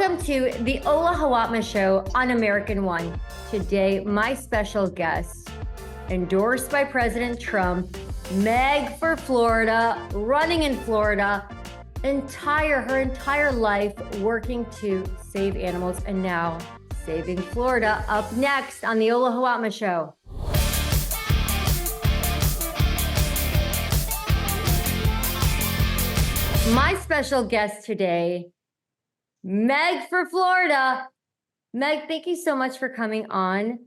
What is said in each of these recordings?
Welcome to the Ola Hawatmeh Show on American One. Today, my special guest, endorsed by President Trump, Meg for Florida, running in Florida, her entire life working to save animals, and now saving Florida. Up next on the Ola Hawatmeh Show. My special guest today, Meg for Florida. Meg, thank you so much for coming on.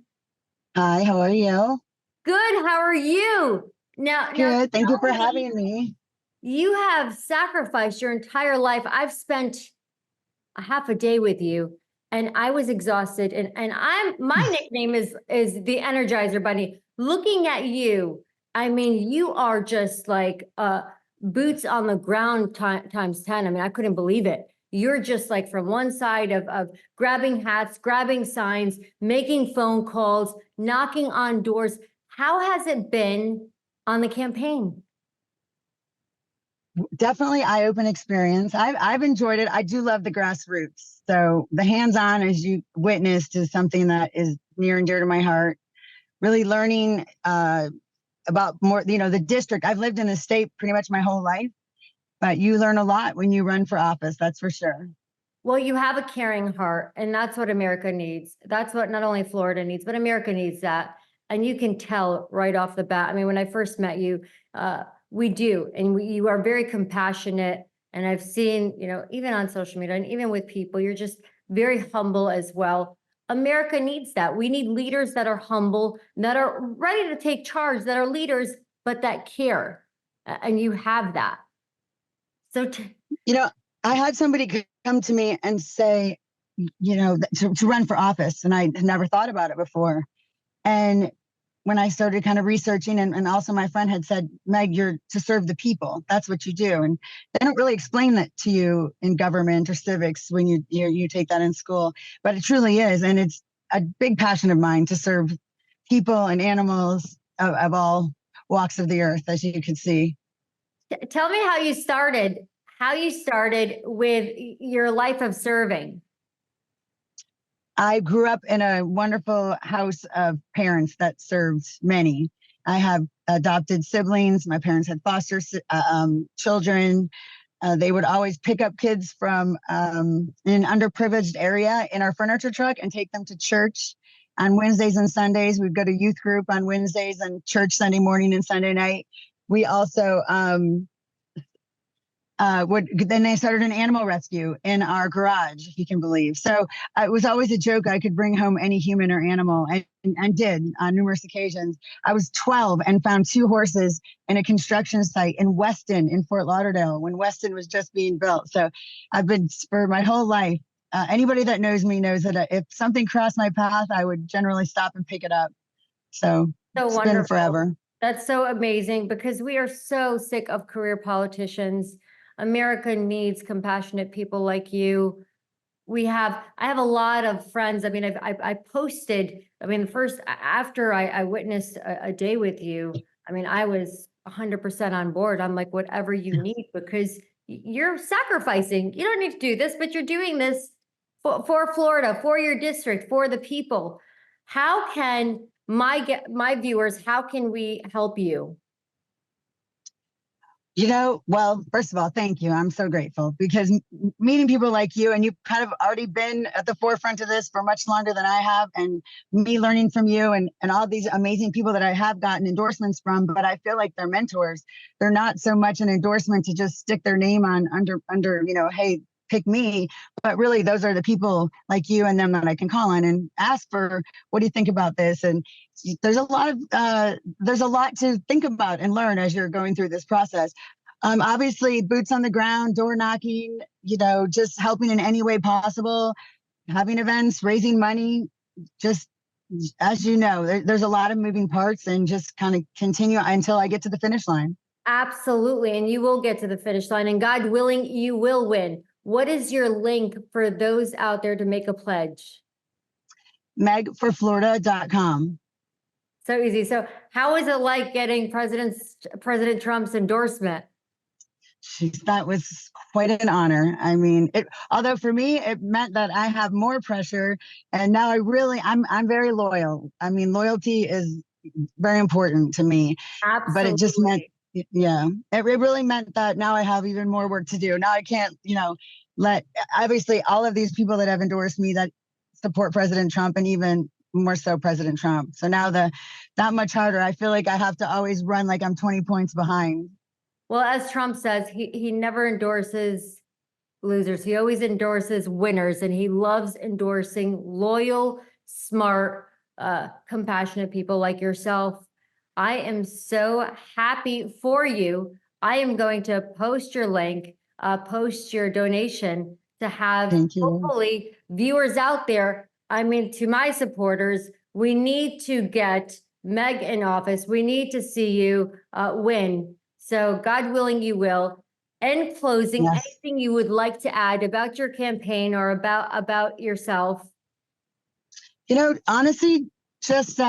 Hi, how are you? Good. How are you? Good. Thank you for having me. You have sacrificed your entire life. I've spent a half a day with you, and I was exhausted. And my nickname is the Energizer Bunny. Looking at you, I mean, you are just like boots on the ground times 10. I mean, I couldn't believe it. You're just like from one side of grabbing hats, grabbing signs, making phone calls, knocking on doors. How has it been on the campaign? Definitely eye-opening experience. I've enjoyed it. I do love the grassroots. So the hands-on, as you witnessed, is something that is near and dear to my heart. Really learning about more, the district. I've lived in the state pretty much my whole life. But you learn a lot when you run for office, that's for sure. Well, you have a caring heart, and that's what America needs. That's what not only Florida needs, but America needs that. And you can tell right off the bat. I mean, when I first met you, we do. And you are very compassionate. And I've seen, even on social media and even with people, you're just very humble as well. America needs that. We need leaders that are humble, that are ready to take charge, that are leaders, but that care. And you have that. So, I had somebody come to me and say, to run for office, and I had never thought about it before. And when I started kind of researching, and also my friend had said, Meg, you're to serve the people. That's what you do. And they don't really explain that to you in government or civics when you take that in school, but it truly is. And it's a big passion of mine to serve people and animals of all walks of the earth, as you can see. Tell me how you started with your life of serving. I grew up in a wonderful house of parents that served many. I have adopted siblings. My parents had foster children. They would always pick up kids from an underprivileged area in our furniture truck and take them to church on Wednesdays and Sundays. We'd go to youth group on Wednesdays and church Sunday morning and Sunday night. We also then they started an animal rescue in our garage, if you can believe. So it was always a joke. I could bring home any human or animal, and did on numerous occasions. I was 12 and found 2 horses in a construction site in Weston, in Fort Lauderdale, when Weston was just being built. So I've been, for my whole life, anybody that knows me knows that if something crossed my path, I would generally stop and pick it up. So it's wonderful. Been forever. That's so amazing, because we are so sick of career politicians. America needs compassionate people like you. I have a lot of friends. I mean, I posted, first, after I witnessed a day with you, I was 100% on board. I'm like, whatever you need, because you're sacrificing. You don't need to do this, but you're doing this for Florida, for your district, for the people. How can my viewers, how can we help you? Well, first of all, thank you. I'm so grateful, because meeting people like you, and you've kind of already been at the forefront of this for much longer than I have, and me learning from you and all these amazing people that I have gotten endorsements from, but I feel like they're mentors. They're not so much an endorsement to just stick their name on under, hey, pick me, but really those are the people like you and them that I can call on and ask for, what do you think about this? And there's a lot to think about and learn as you're going through this process. Obviously, boots on the ground, door knocking, just helping in any way possible, having events, raising money, just as there's a lot of moving parts, and just kind of continue until I get to the finish line. Absolutely. And you will get to the finish line, and God willing, you will win. What is your link for those out there to make a pledge? megforflorida.com. So easy. So how is it like getting President Trump's endorsement? Jeez, that was quite an honor. I mean, although for me, it meant that I have more pressure, and now I'm very loyal. I mean, loyalty is very important to me, but it just meant, Absolutely. yeah, it really meant that now I have even more work to do. Now I can't, let, obviously all of these people that have endorsed me that support President Trump, and even more so President Trump. So now that much harder. I feel like I have to always run like I'm 20 points behind. Well, as Trump says, he never endorses losers. He always endorses winners, and he loves endorsing loyal, smart, compassionate people like yourself. I am so happy for you. I am going to post your link, post your donation to have Thank you. hopefully viewers out there. I mean, to my supporters, we need to get Meg in office. We need to see you win. So God willing, you will. In closing, Yes. anything you would like to add about your campaign or about yourself? Honestly, just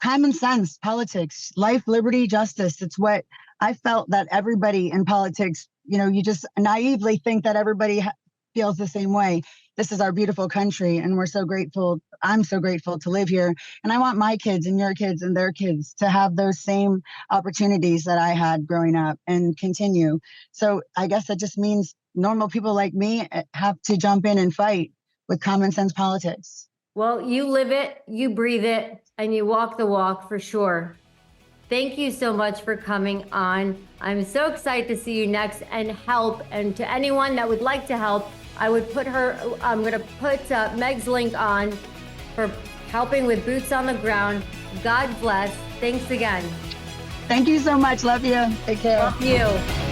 common sense, politics, life, liberty, justice. It's what I felt that everybody in politics, you just naively think that everybody feels the same way. This is our beautiful country, and we're so grateful. I'm so grateful to live here. And I want my kids and your kids and their kids to have those same opportunities that I had growing up and continue. So I guess that just means normal people like me have to jump in and fight with common sense politics. Well, you live it, you breathe it, and you walk the walk for sure. Thank you so much for coming on. I'm so excited to see you next and help. And to anyone that would like to help, I'm going to put Meg's link on for helping with boots on the ground. God bless. Thanks again. Thank you so much. Love you. Take care. Love you.